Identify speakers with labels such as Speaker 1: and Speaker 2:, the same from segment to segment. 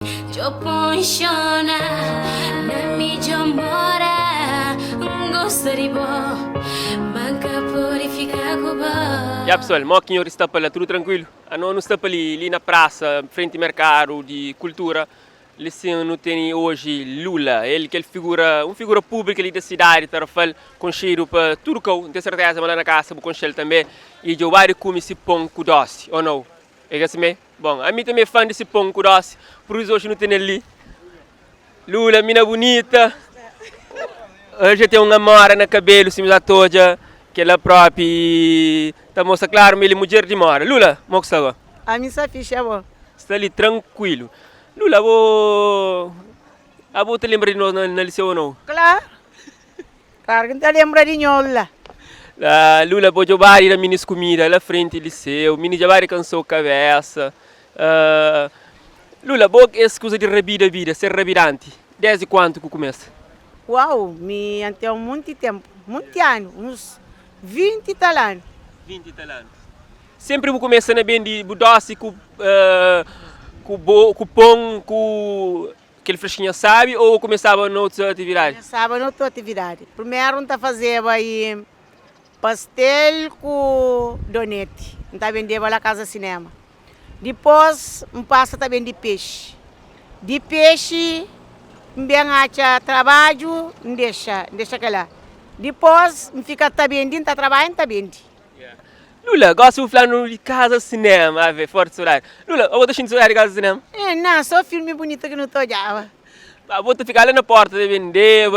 Speaker 1: Yo ponchona, na mídia mora, gosta de bom, manca purifica cuba.
Speaker 2: Já pessoal, o senhor está para tudo tranquilo? A não está para ali na praça, frente ao mercado de cultura. Ele não tem hoje Lula, ele que é uma figura pública ali da cidade, para falar com cheiro para tudo que eu tenho certeza, mas lá na casa com cheiro também. E eu vai comer esse pão com doce, ou não? É assim mesmo? Bom, a mim também é fã desse pão com doce, por isso hoje não tem ali. Lula, mina bonita. Hoje tem uma mora na cabelo, se me dá toda, que ela própria está mostra claro, ele é mulher de mora. Lula, como está agora?
Speaker 3: A mim só ficha, bom.
Speaker 2: Está ali tranquilo. Lula, a te lembra de nós na liceu ou não?
Speaker 3: Claro. Claro que não te lembra de nhola.
Speaker 2: Lula, vou jogar na minis comida, lá frente do liceu, mini jogar cansou a cabeça. Lula, boa essa de vida, ser revirante. Desde quanto que começa?
Speaker 3: Uau, me até muito tempo, muito anos, uns 20 tal anos.
Speaker 2: 20 anos. Sempre vou começar na bem de doce com pão, com aquele fresquinho, sabe? Ou começava noutra atividade?
Speaker 3: Começava noutra atividade. Primeiro, não fazia aí pastel com donete. Não vendia lá na casa cinema. Depois, passa também de peixe. De peixe, bem acha trabalho, deixa aquela. Depois, fica também dentro, trabalhando também.
Speaker 2: Lula, gosto de falar de casa cinema, a ver, forte horário. Lula, eu vou deixar de de casa cinema?
Speaker 3: Não, só filme bonito que não estou já.
Speaker 2: Vou ficar lá na porta de vender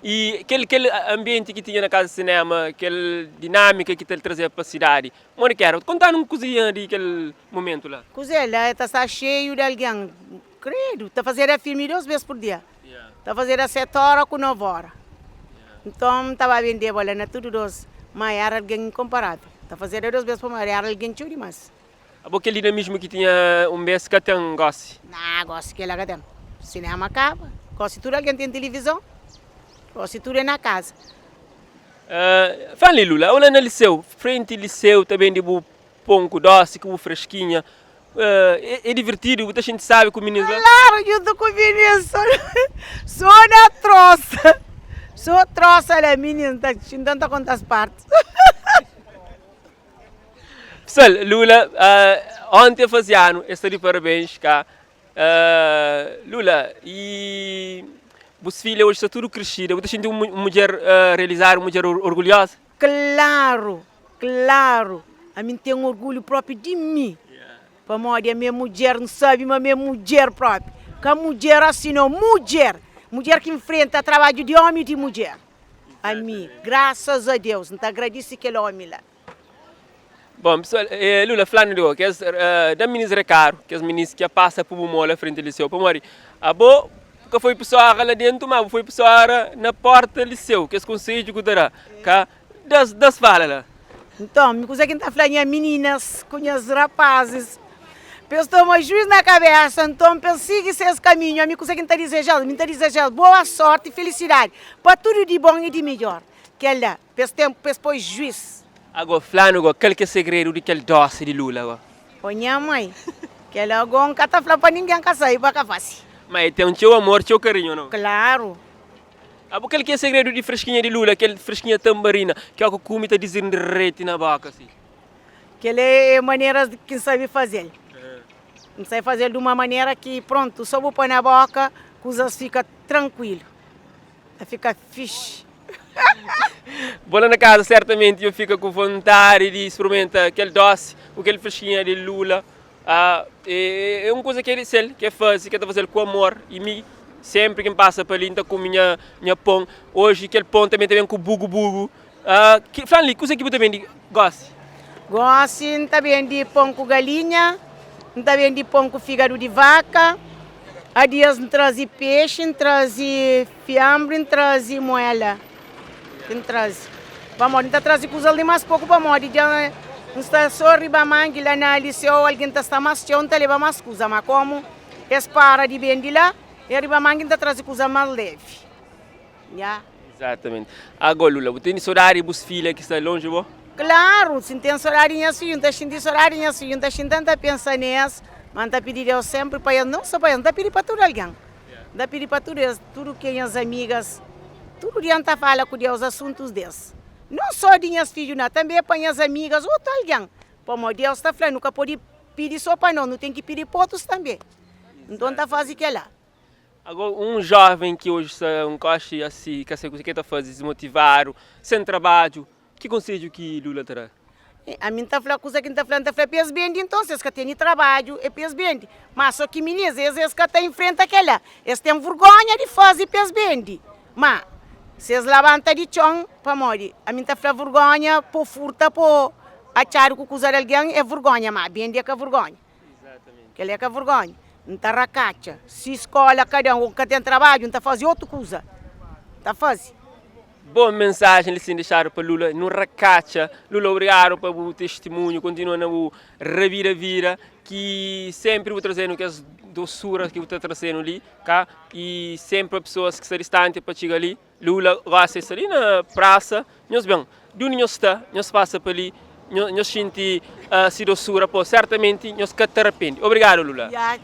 Speaker 2: e aquele ambiente que tinha na casa cinema, aquela dinâmica que ele trazia para a cidade. Mano, quero contar uma coisinha daquele momento lá.
Speaker 3: Coisa lá, está cheio de alguém. Credo, está fazendo filme 2 vezes por dia. Está fazendo 7 horas com 9 horas. Então, estava vendendo lá na tudo dos, mas era alguém incomparável. Está fazendo 2 vezes por dia, era alguém chulo demais.
Speaker 2: Aquele dinamismo que tinha mês que tem gosto?
Speaker 3: Não, gosto que ela tem. Cinema acaba. Gosto tudo alguém tem televisão. Gosto tudo é na casa.
Speaker 2: Fala Lula, olha no liceu, frente ao liceu também de pão com doce, com fresquinha. É divertido, muita gente sabe que o menino lá.
Speaker 3: Claro, eu estou com o menino, sou na troça. Sou troça, né, menino, está tentando quantas partes.
Speaker 2: Pessoal, Lula, ontem fazia ano, estou de parabéns cá. Lula, e os filhos hoje estão tudo crescidos, você sente uma mulher realizar, uma mulher orgulhosa?
Speaker 3: Claro, claro. A mim tem um orgulho próprio de mim. Para a minha mulher não sabe, mas a minha mulher própria. Que a mulher assim não, mulher. Mulher que enfrenta trabalho de homem e de mulher. A mim, graças a Deus, não te agradeço aquele homem lá.
Speaker 2: Bom, pessoal, Lula, falando de que é da ministra Recaro, que é as ministras que passa por uma mola frente ao liceu, para morrer. A boa, que foi pessoa lá dentro, mas foi pessoa na porta do liceu, que é o conselho que dará, que das falas lá.
Speaker 3: Então, me coisa que está falando é meninas, com os rapazes. Pessoal, mas juiz na cabeça, então persiga esses caminhos, me coisa que está desejando boa sorte e felicidade, para tudo de bom e de melhor. Que ela, depois juiz.
Speaker 2: Agora, falando, qual que é o segredo daquele doce de Lula agora?
Speaker 3: Minha mãe, que ela agora não está falando para ninguém que sair para cá fácil.
Speaker 2: Mas tem um teu amor, teu carinho, não?
Speaker 3: Claro.
Speaker 2: Qual que é o segredo de fresquinha de Lula, aquele fresquinha tambarina, que é o que come está dizendo derrete na boca, assim?
Speaker 3: Que ele é maneira que sabe fazer. Não sabe fazer de uma maneira que, pronto, só vou pôr na boca, que os fica tranquilo. Fica fixe.
Speaker 2: Vou lá na casa, certamente eu fico com vontade de experimentar aquele doce, aquele fresquinha de Lula. É uma coisa que ele faz, que está fazendo com amor. E me, sempre que passa para ali, está com minha pão. Hoje, aquele pão também vem com bugo-bugo. Falando, coisa que você também gosta?
Speaker 3: Gosto também de pão com galinha, também de pão com fígado de vaca. Há dias traz peixe, traz fiambre, traz moela. Vamos, não traz coisa ali mais pouco para morrer. Já não está só riba mangue lá na liceu, alguém está mais cheio, não leva mais coisa, mas como para de bem de lá, e riba mangue não traz coisa mais leve. Yeah.
Speaker 2: Exatamente. Agora, Lula, você tem saudade dos filhos que estão longe, bom?
Speaker 3: Claro, se tem saudade assim, não tem saudade assim, não tem tanta pensar nisso, Mas tá pedir eu sempre para ele, não só para ele, tá pedir para todo alguém. Tá pedir para tudo que as amigas, tudo dia tá fala com Deus assuntos desses. Não só de minhas filhos, não, também para as amigas, outro alguém. Como Deus está falando, nunca pode pedir só para nós, não tem que pedir para outros também. Então tá fazendo que lá.
Speaker 2: Agora, um jovem que hoje não gosta assim, que está fazendo, desmotivado, sem trabalho, que conselho que Lula terá?
Speaker 3: A mim está falando coisa que está falando, pes bem, então, se que tem trabalho, é pes bem. Mas só que meninas, eles que estão em frente àquela, eles têm vergonha de fazer pes bem. Mas, se eles levantam de chão, para morrer, a mim está falando vergonha, por furta, por achar que coisa de alguém é vergonha, mas bem é que é vergonha.
Speaker 2: Exatamente.
Speaker 3: Que é que é vergonha. Não está racacha. Se escola, cada um que tem trabalho, não está fazendo outra coisa. Está fazendo.
Speaker 2: Boa mensagem eles deixaram para Lula, não racacha. Lula, obrigado pelo testemunho, continua na revira-vira, que sempre vou trazendo que as doçuras que vou trazendo ali, cá, e sempre as pessoas que estão distantes para chegar ali. Lula, gosta de ali na praça, nós bem, de onde nós está, nós passa por ali, nós sentimos se doçura, pô, certamente nós que te arrepende. Obrigado, Lula.
Speaker 3: Yeah.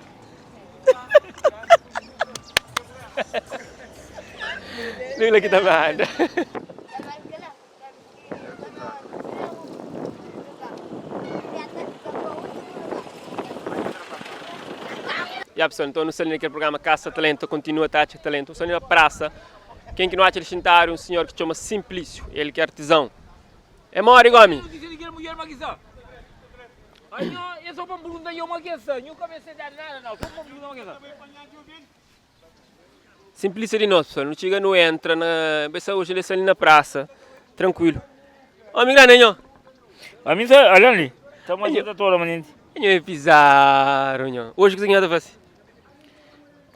Speaker 2: Lula que tá manda. E pessoal, então, no naquele programa Caça Talento, continua a taxa talento. O na praça, quem que não acha ele um senhor que se chama Simplício, ele que é artesão. É mori, Gomi? Simplício de nós, pessoal. Não chega, não entra, pensa hoje ele está ali na praça, tranquilo. Ó, me engano,
Speaker 4: A mim, olha ali, estamos aqui toda manhã.
Speaker 2: é bizarro, hoje o que você está fazendo?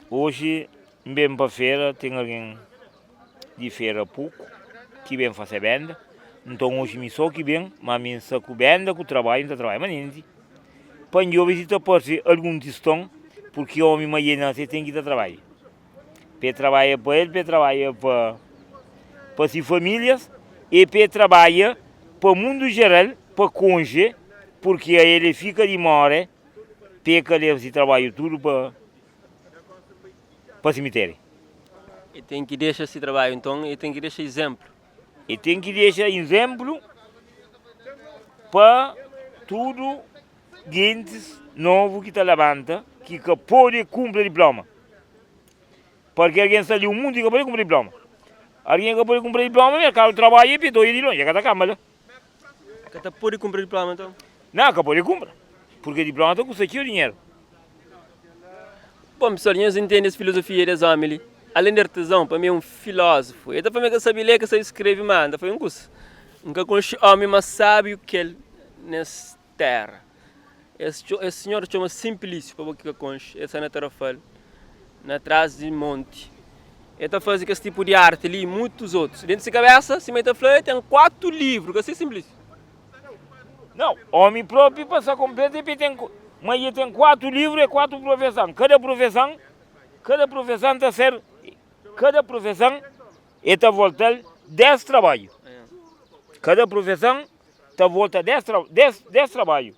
Speaker 4: Hoje, bem para a feira, tem alguém de feira pouco, que vem fazer venda. Então hoje me só que vem, mas me só que venda, que trabalho, não trabalho manhã. Quando eu visito pode ser algum testão, porque o homem manhã você tem que ir a trabalho. Para trabalhar para ele, para trabalhar para as famílias e para trabalhar para o mundo geral, para cônjuge, porque aí ele fica de mora, para levar esse trabalho tudo para o cemitério.
Speaker 2: E tem que deixar esse trabalho, então, e tem que deixar exemplo.
Speaker 4: E tem que deixar exemplo para tudo gente novo que está levanta, que pode cumprir diploma. Porque alguém está ali o mundo que pode cumprir diploma. Alguém que pode cumprir diploma, o mercado trabalha e pedou de longe, cada câmara.
Speaker 2: Que pode cumprir diploma, então?
Speaker 4: Não, que pode cumprir. Porque diploma custa dinheiro.
Speaker 2: Bom, pessoal, nós entendemos a filosofia desse homem ali. Além de artesão, para mim é um filósofo. Ele para mim que sabe ler, que sabe escrever, manda. Foi um curso. Nunca conheci homem mais sábio que ele nessa terra. Esse senhor chama Simplício, para que conhece. Essa é na terra na trás de monte. Ele está fazendo esse tipo de arte ali e muitos outros. Dentro dessa cabeça, se mete a flor, tem 4 livros, que é assim Simplício.
Speaker 4: Não, homem próprio passa completo e tem... Mas ele tem 4 livros e 4 profissões. Cada profissão está ser... Cada profissão está voltando 10 trabalhos. Cada profissão está voltando 10 trabalhos.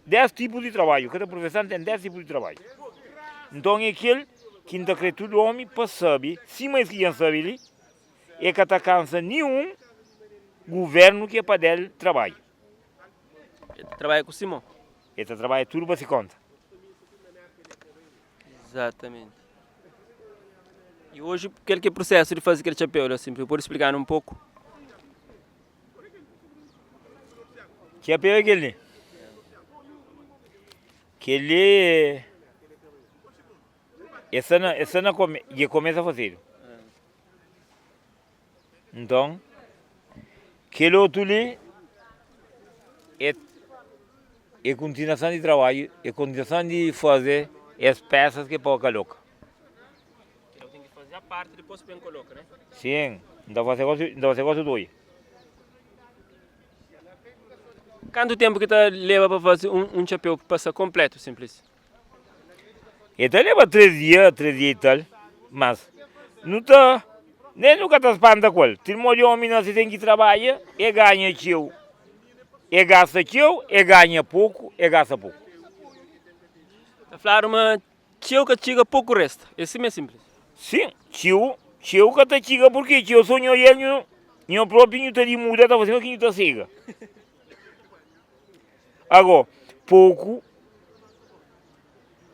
Speaker 4: 10 tipos de trabalho. Cada profissão tem 10 tipos de trabalho. Então é aquele que não crê tudo homem para saber, se mais que não sabe ali, é que não cansa nenhum governo que é para dele trabalho.
Speaker 2: Ele trabalha com o Simão.
Speaker 4: Ele trabalha tudo para se conta.
Speaker 2: Exatamente. E hoje, aquele que é o processo de fazer aquele chapéu, assim, pode explicar um pouco?
Speaker 4: Que chapéu é aquele? Aquele... Essa não começa a fazer. Então, aquele outro ali é continuação de trabalho, é continuação de fazer as peças que pouca louca.
Speaker 2: Eu tenho que fazer a parte depois bem coloca, né?
Speaker 4: Sim, não vai ser coisa dois.
Speaker 2: Quanto tempo que leva para fazer um chapéu que passa completo, simples?
Speaker 4: Então leva 3 dias e tal, mas não está, nem nunca está espanta com ele. Tem um homem que tem que trabalhar e ganha teu. E gasta teu, e ganha pouco, e gasta pouco.
Speaker 2: A falar uma tio que chega pouco resta. Esse é simples.
Speaker 4: Sim, tio que tá chiga porque tio sonho ele no próprio tá de muda tá fazendo que tá cega. Agora, pouco,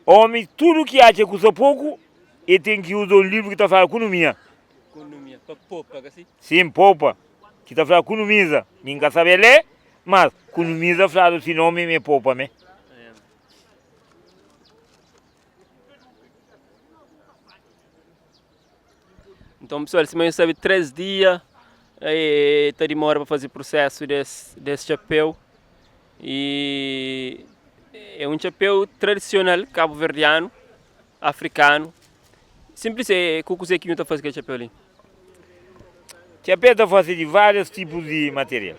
Speaker 4: homem, tudo que acha que custa pouco, ele tem que usar um livro que tá falando economia.
Speaker 2: Economia, para poupa, assim?
Speaker 4: Sim, poupa, que tá falando economiza. Ninguém sabe ler, mas economiza falando se nome me poupa, me.
Speaker 2: Então, pessoal, se você sabe 3 dias, está demora para fazer o processo desse chapéu. E é um chapéu tradicional cabo-verdiano, africano. Simples é o que você está fazendo aquele chapéu ali.
Speaker 4: Chapéu está fazendo de vários tipos de material.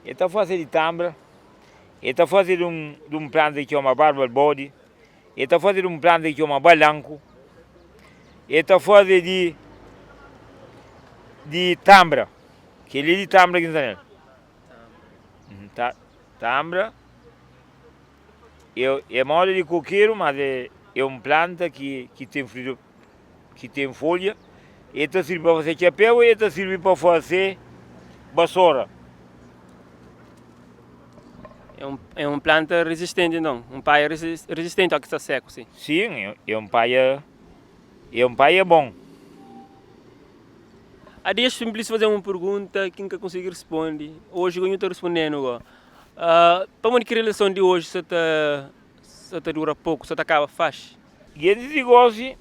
Speaker 4: Ele está fazendo de tambra, ele está fazendo de um planta que chama barber body, ele está fazendo de um planta que chama balanco, ele está fazendo de tambra, que ele é de tambra que está nele. Tambra é moda de coqueiro, mas é uma planta que tem fruto, que tem folha. Ele serve para fazer chapéu e ele serve para fazer vassoura.
Speaker 2: É uma planta resistente, não? Um paia resistente ao que está seco, sim?
Speaker 4: Sim, é um paia bom.
Speaker 2: A dia simples fazer uma pergunta que nunca consigo responder. Hoje eu estou respondendo. Para uma relação de hoje, se está dura pouco, se acaba fácil.
Speaker 4: E esse negócio,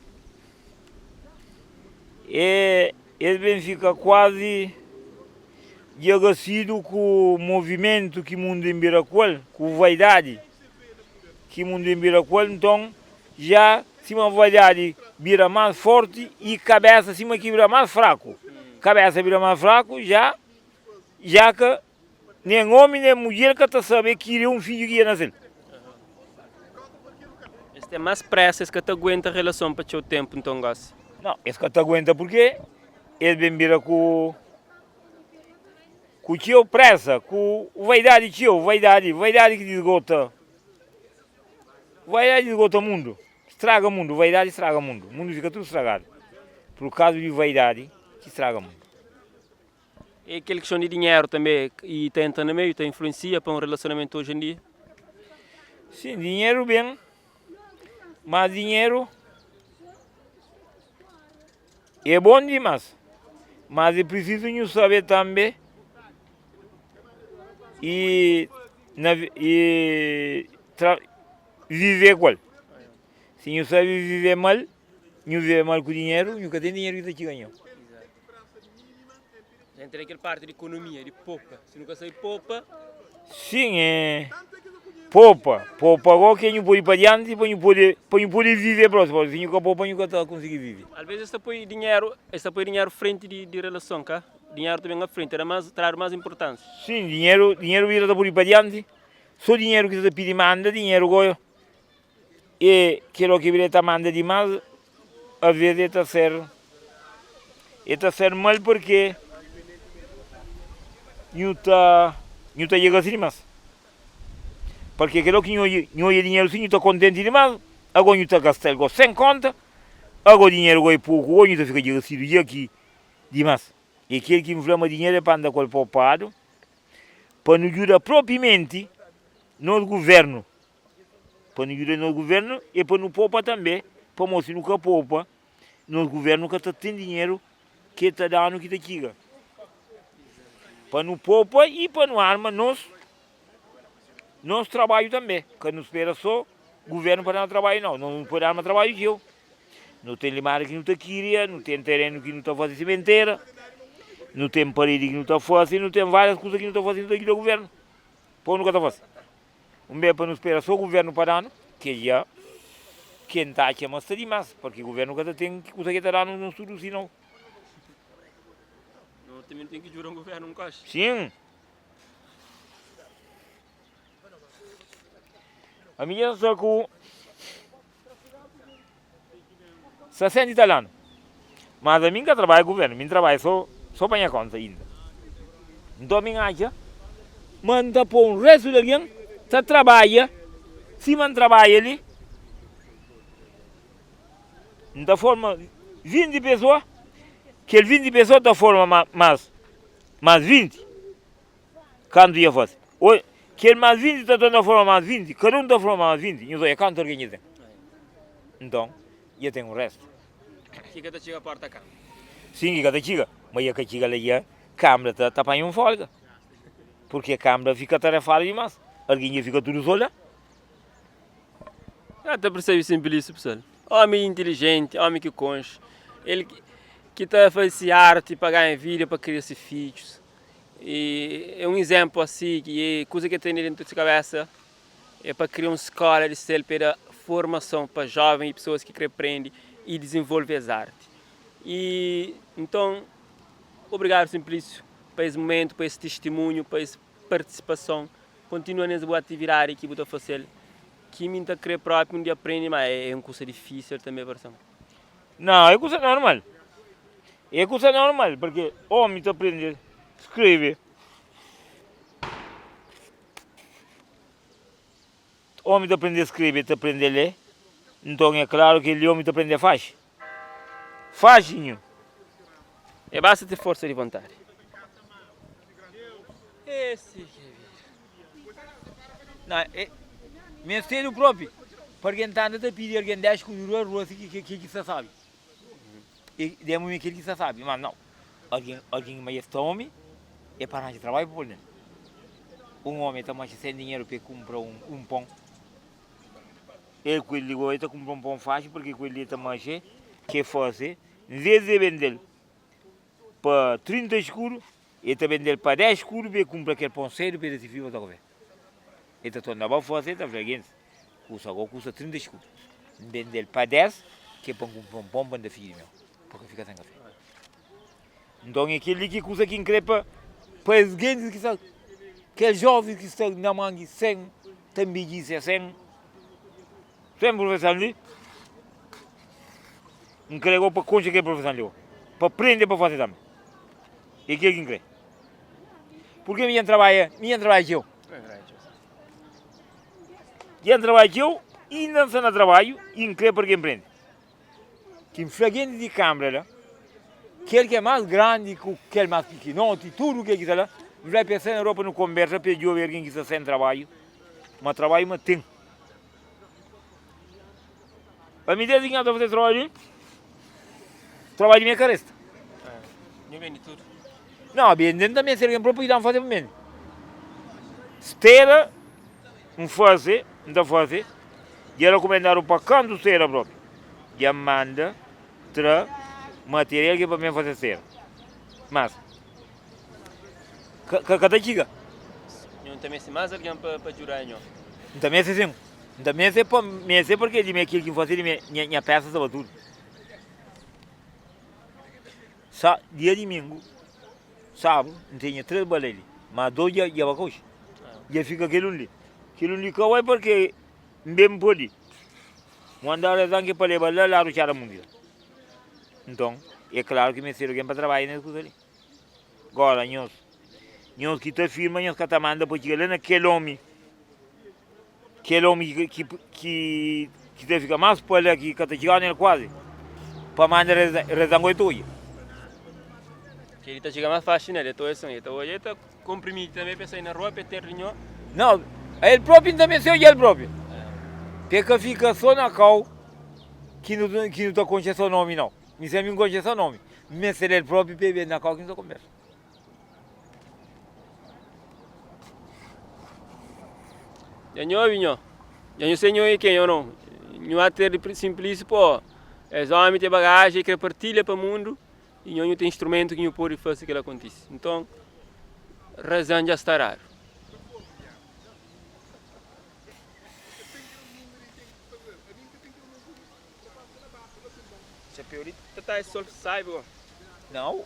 Speaker 4: ele fica quase agradecido com o movimento que o mundo em Biracuel, com a vaidade que o mundo em Biracuel, então já se uma vaidade vira mais forte e cabeça cima que vira mais fraco. Cabeça vira mais fraco, já que nem homem nem mulher que está sabendo que é um filho que ia nascer.
Speaker 2: Este é mais pressa, esse que te aguenta a relação para o seu tempo, então, gosto.
Speaker 4: Não, esse que te aguenta porque ele vem vira com o tio pressa, com vaidade tio, vaidade que desgota. Vaidade desgota o mundo, estraga o mundo, vaidade estraga o mundo. O mundo fica tudo estragado. Por causa de vaidade, que estraga o mundo.
Speaker 2: E aquela questão de dinheiro também, e está entrando no meio, está influencia para um relacionamento hoje em dia?
Speaker 4: Sim, dinheiro bem, mas dinheiro é bom demais. Mas é preciso não saber também viver com ele. Se não sabe viver mal, não viver mal com dinheiro, nunca tem dinheiro que te ganha.
Speaker 2: Entre aquela parte de economia, de poupa. Se nunca sai poupa...
Speaker 4: Sim, é... Poupa agora que não pode ir para diante, para não poder viver próximo. Se nunca poupa, nunca está conseguir viver.
Speaker 2: Às vezes você põe dinheiro frente de relação, cá? Dinheiro também à frente, traz mais importância.
Speaker 4: Sim, dinheiro vira para ir para diante. Só dinheiro que você pede manda, dinheiro agora. E aquilo que vira manda demais, às vezes está ser mal porque não está chegando assim demais. Porque aquilo que não é dinheiro assim, não está contente demais. Agora não está gastando sem conta. Agora dinheiro é pouco, agora não está ficando chegando aqui demais. E aquele que inflama dinheiro é para andar com o poupado, para não ajudar propriamente no governo. Para não ajudar no governo e para não poupar também. Para mostrar que nunca poupa, no governo que está tendo dinheiro que está dando que está chega. Para não poupar e para não armar nosso trabalho também. Que não espera só o governo para dar trabalho, não pode armar trabalho de eu. Não tem limar que não está queria, não tem terreno que não está fazendo sementeira, não tem parede que não está fazendo, não tem várias coisas que não está fazendo aqui do governo. Por nunca está fazendo. Bem para não esperar só o governo para dar, que já quem está aqui é mais demais, porque o governo cada tem que conseguir dar no estudo assim não.
Speaker 2: Não, também tem que jurar um governo, não acha?
Speaker 4: Sim. A minha só com 60 italianos. Mas a minha trabalha no governo, minha trabalha só para minha conta ainda. Então a minha acha, manda para o resto de alguém, que trabalha, se man trabalha ali, da forma 20 pessoas, que 20 pessoas da forma mais 20, quando ia fazer. Que mais 20 está da forma mais 20, cada da forma mais 20, eu sou canto organiza. Então, eu tenho o resto.
Speaker 2: Que cada chega a porta cá.
Speaker 4: Sim, cada chega, mas a chega ali a câmara está para um folga. Porque a câmara fica tarefada demais. Alguém fica tudo sola.
Speaker 2: Até percebe sempre isso, pessoal. Homem inteligente, homem que conche. Ele que está a fazer arte para ganhar vida, para criar esses filhos. E é um exemplo assim, que é coisa que tem dentro da cabeça. É para criar uma escola de ser para formação para jovens e pessoas que querem aprender e desenvolver as artes. E então, obrigado Simplício por esse momento, por esse testemunho, por essa participação. Continua nessa boa atividade que você fazer. Que me está querer próprio, um dia aprende, mas é uma coisa difícil também, versão.
Speaker 4: Não, é coisa normal. É coisa normal, porque o homem está aprendendo a escrever. O homem está aprendendo a escrever, está aprendendo a ler. Então é claro que o homem está aprendendo a fazer. Fazinho.
Speaker 2: É basta ter força de vontade. Esse que
Speaker 4: Não, é ministério próprio. Porque então está pedindo alguém 10 coisas que você sabe. E demos aquilo que você sabe, mas não. Alguém mais este homem é para nós trabalhar por ele. Um homem está mais sem dinheiro para comprar um pão. Ele que ele ligou, ele está comprando um pão fácil porque ele está mais que fazer. Em vez de vender para 30 escuros, ele está vendendo para 10 escuros para comprar aquele pão sério para esse filho da cover. Ele está tornando a fazer, está fazendo. Custa 30 escuros. Vender para 10, que é para comprar um pão para o filho meu. Porque fica sem café. Então é aquele que custa que increpa para os grandes que são, aqueles jovens que estão na manga sem, também dizem sem. Sem professor ali. Incregou para concha que é professor ali. Para aprender para fazer também. É aquele que incrê. Porque minha trabalha que eu. Minha trabalho que eu, e não se na trabalho, e incrê para quem aprende. Que fragante de câmara, aquele que é mais grande que aquele mais pequenote, tudo o que está lá, vai pensar na Europa, não conversa, para eu ver alguém que está sem trabalho, mas trabalho mas tem. A minha ideia de que fazer trabalho de minha caresta.
Speaker 2: não vende tudo.
Speaker 4: Não, bem, dentro também se alguém próprio não fazer para mim. Estera, não fazer, e ela recomendaram para canto estera próprio. E a manda material que para mim fazer cera. Mas, cada chica.
Speaker 2: Não também se mais alguém para jurar não.
Speaker 4: Também se sim. Também se para mim se porque de aquilo que fazer minha peça estava tudo. Dia de domingo, sábado, não tinha 3 baleli, mas 2 dias ia para coxa. E fica aquele ali. Aquele ali que vai porque bem pode. Mandar a zangue para levar lá o chá mundial. Então, é claro que me serve alguém para trabalhar nessa coisa ali. Agora, nós que te firma, nós que te manda para chegar naquele homem que te fica mais para lá, que te chega nele quase, para mandar rezango e tudo.
Speaker 2: Que ele está chegando mais fácil, né? Então, hoje está comprimido também, pensar na rua, para ter reunião.
Speaker 4: Não, ele próprio também se olha ele próprio. Porque fica só na cal que não está conhecendo seu nome, não. Me sempre não conhece seu nome. Mas ele próprio bebe na cal que não está conversa.
Speaker 2: Vinho. Já não sei quem eu não. Não há ter simplício, pô. É homem tem bagagem que partilha para o mundo e não tem instrumento que não pode fazer que aconteça. Então, razão já está raro. Peorito está só saiba.
Speaker 4: Não,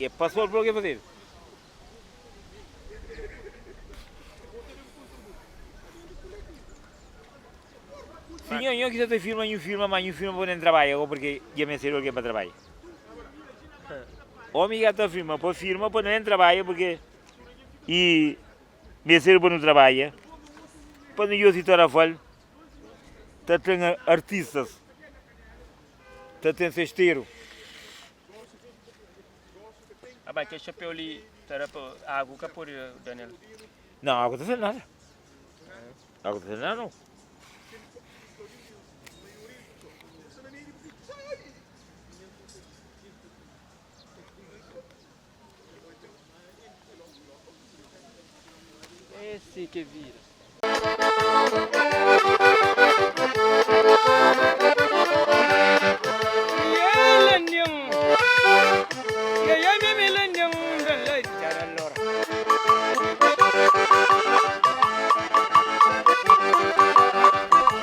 Speaker 4: é passou para o que fazer. Sim, eu quiser ter filma, mas não filma para não trabalhar, porque já me serve alguém para trabalhar. Homem que está firma para não trabalhar, porque e me serve para não trabalhar. Para não eu citar a falha, está tendo artistas Tá tem cesteiro.
Speaker 2: Ah, mas que chapéu ali, será para água que por Daniel?
Speaker 4: Não, água está sem nada. Água está sem nada não.
Speaker 2: Esse que vira.